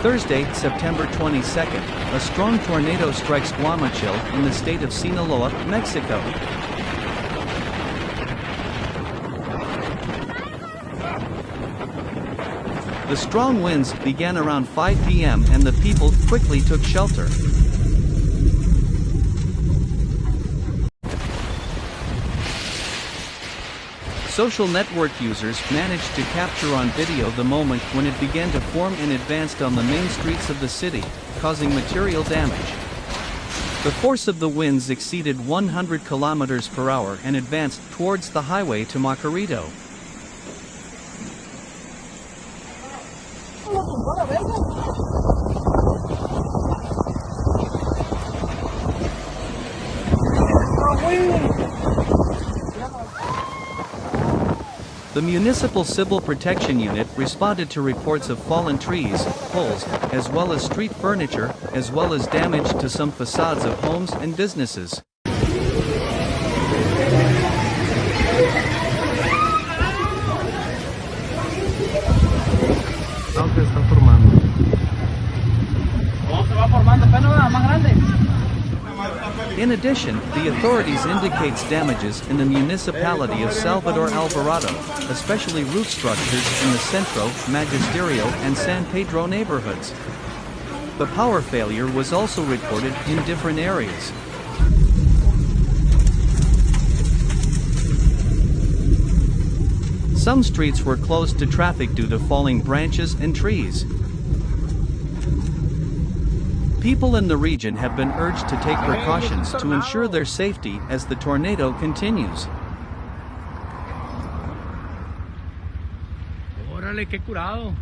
Thursday, September 22nd, a strong tornado strikes Guamuchil in the state of Sinaloa, Mexico. The strong winds began around 5 p.m. and the people quickly took shelter. Social network users managed to capture on video the moment when it began to form and advanced on the main streets of the city, causing material damage. The force of the winds exceeded 100 kilometers per hour and advanced towards the highway to Mocorito. The Municipal Civil Protection Unit responded to reports of fallen trees, poles, as well as street furniture, as well as damage to some facades of homes and businesses. In addition, the authorities indicates damages in the municipality of Salvador Alvarado, especially roof structures in the Centro, Magisterio and San Pedro neighborhoods. The power failure was also reported in different areas. Some streets were closed to traffic due to falling branches and trees. People in the region have been urged to take precautions to ensure their safety as the tornado continues. Órale, qué curado.